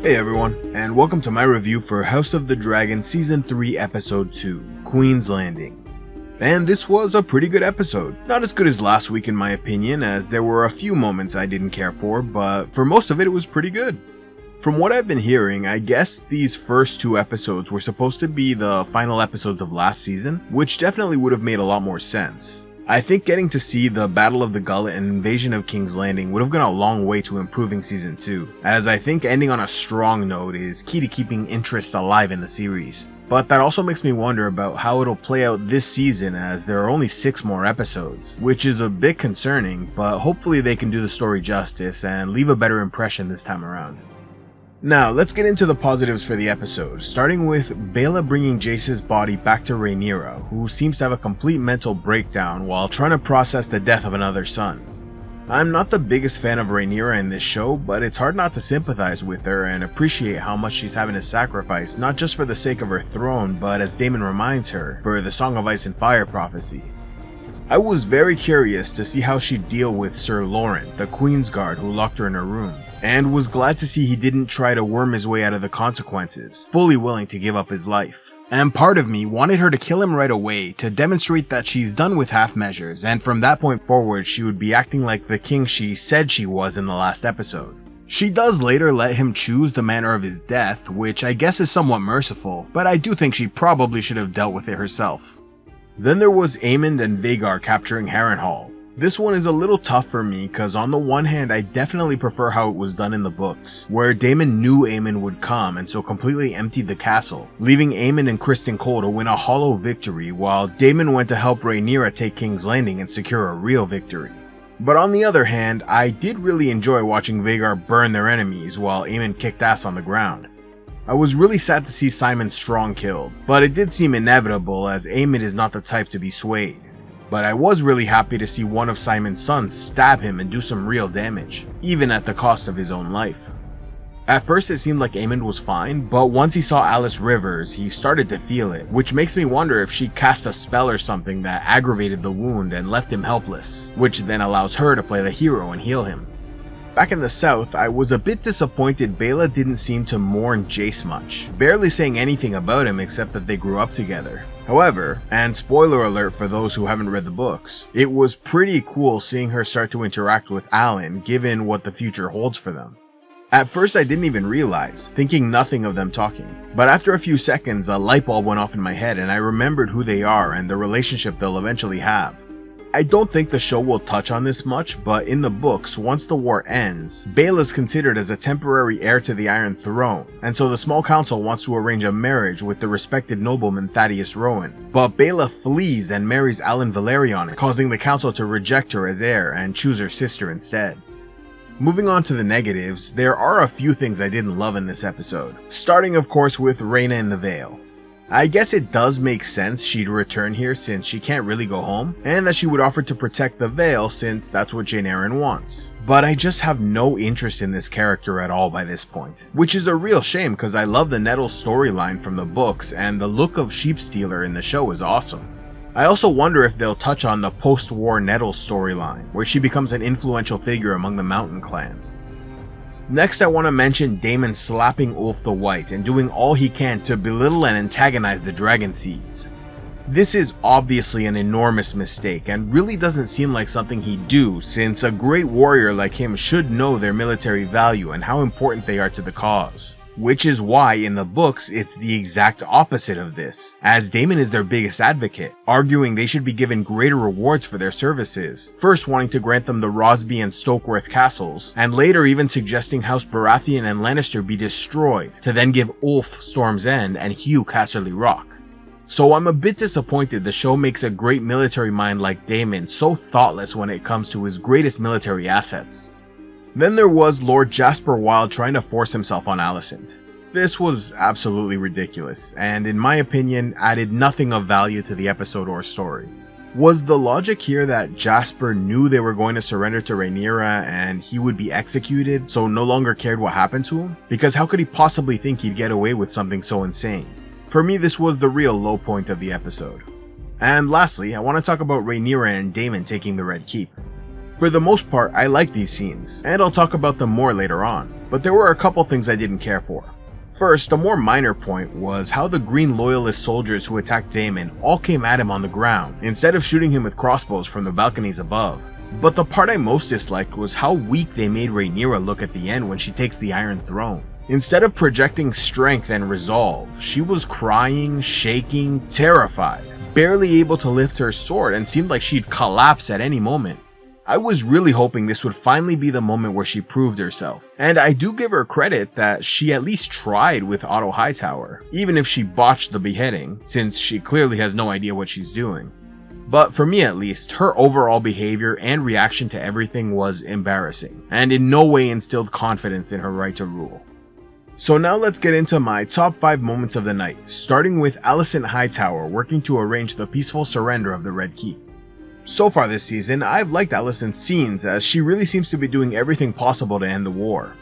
Hey everyone, and welcome to my review for House of the Dragon Season 3 Episode 2, Queen's Landing. And this was a pretty good episode. Not as good as last week in my opinion, as there were a few moments I didn't care for, but for most of it was pretty good. From what I've been hearing, I guess these first two episodes were supposed to be the final episodes of last season, which definitely would have made a lot more sense. I think getting to see the Battle of the Gullet and Invasion of King's Landing would have gone a long way to improving Season 2, as I think ending on a strong note is key to keeping interest alive in the series. But that also makes me wonder about how it'll play out this season, as there are only 6 more episodes, which is a bit concerning, but hopefully they can do the story justice and leave a better impression this time around. Now, let's get into the positives for the episode, starting with Baela bringing Jace's body back to Rhaenyra, who seems to have a complete mental breakdown while trying to process the death of another son. I'm not the biggest fan of Rhaenyra in this show, but it's hard not to sympathize with her and appreciate how much she's having to sacrifice, not just for the sake of her throne, but as Daemon reminds her, for the Song of Ice and Fire prophecy. I was very curious to see how she'd deal with Sir Laurent, the Queen's Guard who locked her in her room, and was glad to see he didn't try to worm his way out of the consequences, fully willing to give up his life. And part of me wanted her to kill him right away to demonstrate that she's done with half measures, and from that point forward she would be acting like the king she said she was in the last episode. She does later let him choose the manner of his death, which I guess is somewhat merciful, but I do think she probably should have dealt with it herself. Then there was Aemond and Vhagar capturing Harrenhal. This one is a little tough for me because on the one hand I definitely prefer how it was done in the books, where Daemon knew Aemond would come and so completely emptied the castle, leaving Aemond and Criston Cole to win a hollow victory while Daemon went to help Rhaenyra take King's Landing and secure a real victory. But on the other hand, I did really enjoy watching Vhagar burn their enemies while Aemond kicked ass on the ground. I was really sad to see Simon Strong killed, but it did seem inevitable as Aemond is not the type to be swayed. But I was really happy to see one of Simon's sons stab him and do some real damage, even at the cost of his own life. At first it seemed like Aemond was fine, but once he saw Alice Rivers, he started to feel it, which makes me wonder if she cast a spell or something that aggravated the wound and left him helpless, which then allows her to play the hero and heal him. Back in the south, I was a bit disappointed Baela didn't seem to mourn Jace much, barely saying anything about him except that they grew up together. However, and spoiler alert for those who haven't read the books, it was pretty cool seeing her start to interact with Alan given what the future holds for them. At first I didn't even realize, thinking nothing of them talking, but after a few seconds a light bulb went off in my head and I remembered who they are and the relationship they'll eventually have. I don't think the show will touch on this much, but in the books, once the war ends, Baela is considered as a temporary heir to the Iron Throne, and so the small council wants to arrange a marriage with the respected nobleman Thaddeus Rowan. But Baela flees and marries Alan Valerion, causing the council to reject her as heir and choose her sister instead. Moving on to the negatives, there are a few things I didn't love in this episode, starting of course with Rhaena in the Vale. I guess it does make sense she'd return here since she can't really go home, and that she would offer to protect the Vale since that's what Jane Eyre wants. But I just have no interest in this character at all by this point, which is a real shame because I love the Nettle storyline from the books and the look of Sheepstealer in the show is awesome. I also wonder if they'll touch on the post-war Nettle storyline, where she becomes an influential figure among the mountain clans. Next I want to mention Daemon slapping Ulf the White and doing all he can to belittle and antagonize the Dragon Seeds. This is obviously an enormous mistake and really doesn't seem like something he'd do, since a great warrior like him should know their military value and how important they are to the cause. Which is why in the books it's the exact opposite of this, as Daemon is their biggest advocate, arguing they should be given greater rewards for their services, first wanting to grant them the Rosby and Stokeworth castles, and later even suggesting House Baratheon and Lannister be destroyed, to then give Ulf Storm's End and Hugh Casterly Rock. So I'm a bit disappointed the show makes a great military mind like Daemon so thoughtless when it comes to his greatest military assets. Then there was Lord Jasper Wilde trying to force himself on Alicent. This was absolutely ridiculous, and in my opinion, added nothing of value to the episode or story. Was the logic here that Jasper knew they were going to surrender to Rhaenyra and he would be executed, so no longer cared what happened to him? Because how could he possibly think he'd get away with something so insane? For me, this was the real low point of the episode. And lastly, I want to talk about Rhaenyra and Daemon taking the Red Keep. For the most part, I like these scenes, and I'll talk about them more later on. but there were a couple things I didn't care for. First, a more minor point was how the Green Loyalist soldiers who attacked Daemon all came at him on the ground, instead of shooting him with crossbows from the balconies above. But the part I most disliked was how weak they made Rhaenyra look at the end when she takes the Iron Throne. Instead of projecting strength and resolve, she was crying, shaking, terrified, barely able to lift her sword and seemed like she'd collapse at any moment. I was really hoping this would finally be the moment where she proved herself, and I do give her credit that she at least tried with Otto Hightower, even if she botched the beheading, since she clearly has no idea what she's doing. But for me at least, her overall behavior and reaction to everything was embarrassing, and in no way instilled confidence in her right to rule. So now let's get into my top 5 moments of the night, starting with Alicent Hightower working to arrange the peaceful surrender of the Red Keep. So far this season, I've liked Alicent's scenes as she really seems to be doing everything possible to end the war.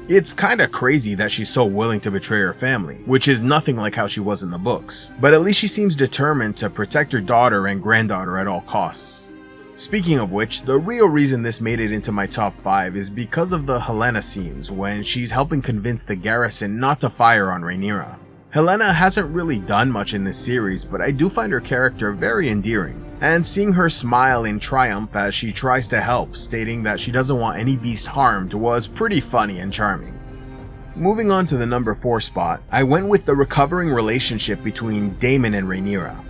It's kinda crazy that she's so willing to betray her family, which is nothing like how she was in the books, but at least she seems determined to protect her daughter and granddaughter at all costs. Speaking of which, the real reason this made it into my top 5 is because of the Helaena scenes when she's helping convince the garrison not to fire on Rhaenyra. Helaena hasn't really done much in this series, but I do find her character very endearing, and seeing her smile in triumph as she tries to help, stating that she doesn't want any beast harmed, was pretty funny and charming. Moving on to the number 4 spot, I went with the recovering relationship between Daemon and Rhaenyra.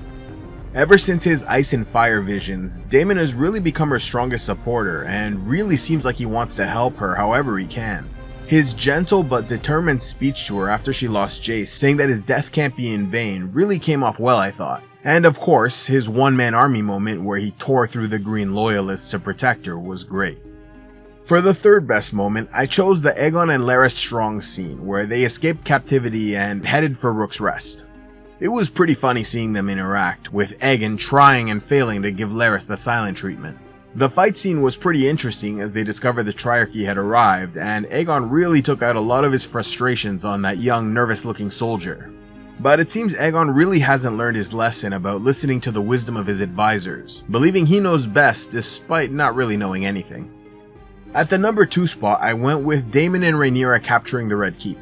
Ever since his Ice and Fire visions, Daemon has really become her strongest supporter and really seems like he wants to help her however he can. His gentle but determined speech to her after she lost Jace, saying that his death can't be in vain, really came off well, I thought. And of course, his one-man army moment where he tore through the Green Loyalists to protect her was great. For the third best moment, I chose the Aegon and Larys Strong scene, where they escaped captivity and headed for Rook's Rest. It was pretty funny seeing them interact, with Aegon trying and failing to give Larys the silent treatment. The fight scene was pretty interesting as they discovered the Triarchy had arrived, and Aegon really took out a lot of his frustrations on that young, nervous-looking soldier. But it seems Aegon really hasn't learned his lesson about listening to the wisdom of his advisors, believing he knows best despite not really knowing anything. At the number 2 spot, I went with Daemon and Rhaenyra capturing the Red Keep.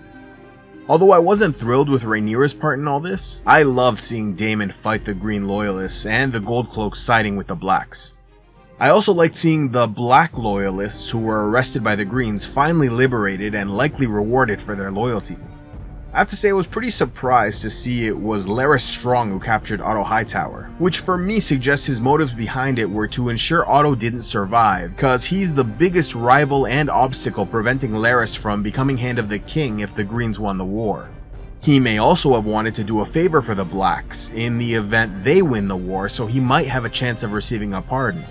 Although I wasn't thrilled with Rhaenyra's part in all this, I loved seeing Daemon fight the Green Loyalists and the Gold Cloaks siding with the Blacks. I also liked seeing the Black Loyalists who were arrested by the Greens finally liberated and likely rewarded for their loyalty. I have to say I was pretty surprised to see it was Larys Strong who captured Otto Hightower, which for me suggests his motives behind it were to ensure Otto didn't survive, cause he's the biggest rival and obstacle preventing Larys from becoming Hand of the King if the Greens won the war. He may also have wanted to do a favor for the Blacks in the event they win the war, so he might have a chance of receiving a pardon.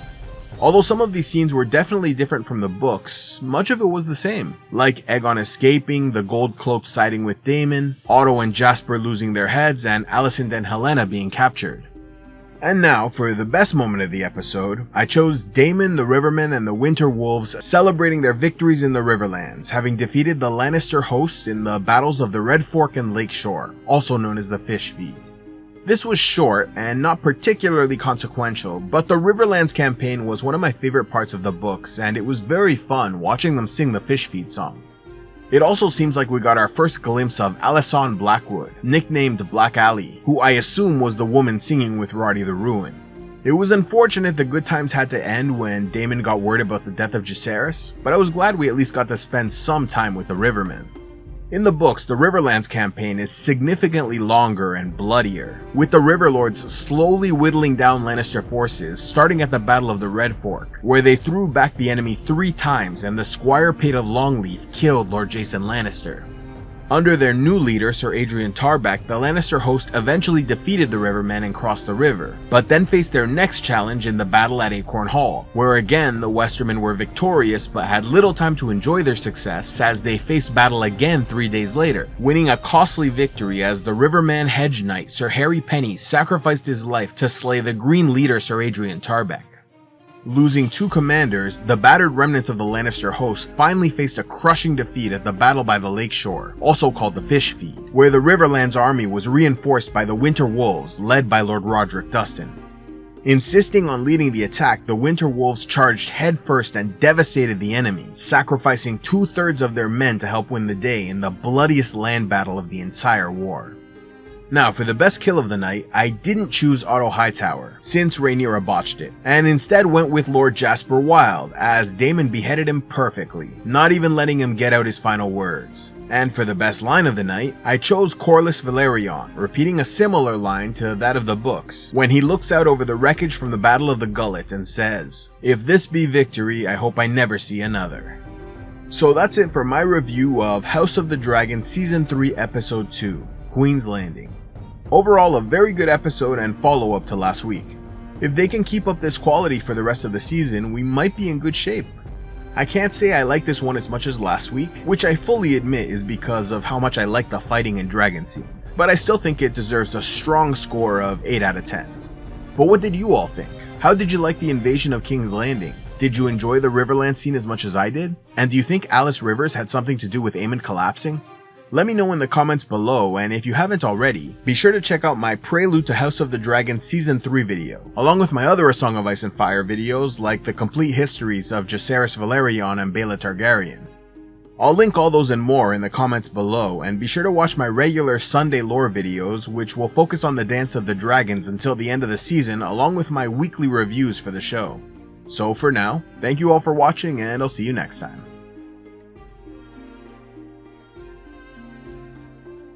Although some of these scenes were definitely different from the books, much of it was the same, like Aegon escaping, the Gold Cloaks siding with Daemon, Otto and Jasper losing their heads, and Alicent and Helaena being captured. And now, for the best moment of the episode, I chose Daemon, the Rivermen, and the Winter Wolves celebrating their victories in the Riverlands, having defeated the Lannister hosts in the battles of the Red Fork and Lakeshore, also known as the Fish Feed. This was short and not particularly consequential, but the Riverlands campaign was one of my favorite parts of the books, and it was very fun watching them sing the Fish Feed song. It also seems like we got our first glimpse of Alysanne Blackwood, nicknamed Black Allie, who I assume was the woman singing with Roddy the Ruin. It was unfortunate the good times had to end when Daemon got word about the death of Jacaerys, but I was glad we at least got to spend some time with the Rivermen. In the books, the Riverlands campaign is significantly longer and bloodier, with the Riverlords slowly whittling down Lannister forces, starting at the Battle of the Red Fork, where they threw back the enemy 3 times and the Squire Pate of Longleaf killed Lord Jason Lannister. Under their new leader, Sir Adrian Tarbeck, the Lannister host eventually defeated the Rivermen and crossed the river, but then faced their next challenge in the battle at Acorn Hall, where again the Westermen were victorious but had little time to enjoy their success as they faced battle again 3 days later, winning a costly victory as the Riverman Hedge Knight Sir Harry Penny sacrificed his life to slay the Green leader Sir Adrian Tarbeck. Losing 2 commanders, the battered remnants of the Lannister host finally faced a crushing defeat at the Battle by the Lakeshore, also called the Fish Feed, where the Riverlands army was reinforced by the Winter Wolves, led by Lord Roderick Dustin. Insisting on leading the attack, the Winter Wolves charged headfirst and devastated the enemy, sacrificing 2/3 of their men to help win the day in the bloodiest land battle of the entire war. Now, for the best kill of the night, I didn't choose Otto Hightower, since Rhaenyra botched it, and instead went with Lord Jasper Wilde, as Daemon beheaded him perfectly, not even letting him get out his final words. And for the best line of the night, I chose Corlys Velaryon, repeating a similar line to that of the books, when he looks out over the wreckage from the Battle of the Gullet and says, "If this be victory, I hope I never see another." So that's it for my review of House of the Dragon Season 3 Episode 2, Queen's Landing. Overall, a very good episode and follow-up to last week. If they can keep up this quality for the rest of the season, we might be in good shape. I can't say I like this one as much as last week, which I fully admit is because of how much I like the fighting and dragon scenes, but I still think it deserves a strong score of 8 out of 10. But what did you all think? How did you like the invasion of King's Landing? Did you enjoy the Riverland scene as much as I did? And do you think Alice Rivers had something to do with Aemon collapsing? Let me know in the comments below, and if you haven't already, be sure to check out my Prelude to House of the Dragon Season 3 video, along with my other A Song of Ice and Fire videos like the complete histories of Jacaerys Velaryon and Baela Targaryen. I'll link all those and more in the comments below, and be sure to watch my regular Sunday lore videos, which will focus on the Dance of the Dragons until the end of the season, along with my weekly reviews for the show. So for now, thank you all for watching, and I'll see you next time.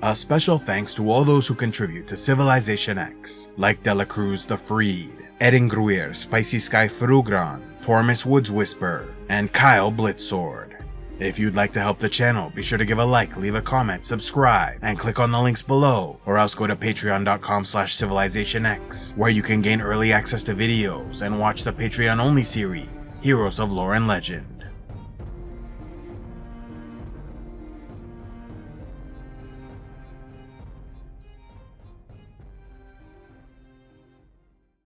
A special thanks to all those who contribute to CivilizationEx, like Dela Cruz the Freed, Edingruir, Spicy Sky Frugran, Tormus Woods Whisper, and Kyle Blitzsword. If you'd like to help the channel, be sure to give a like, leave a comment, subscribe, and click on the links below, or else go to patreon.com/CivilizationEx, where you can gain early access to videos and watch the Patreon-only series, Heroes of Lore and Legend.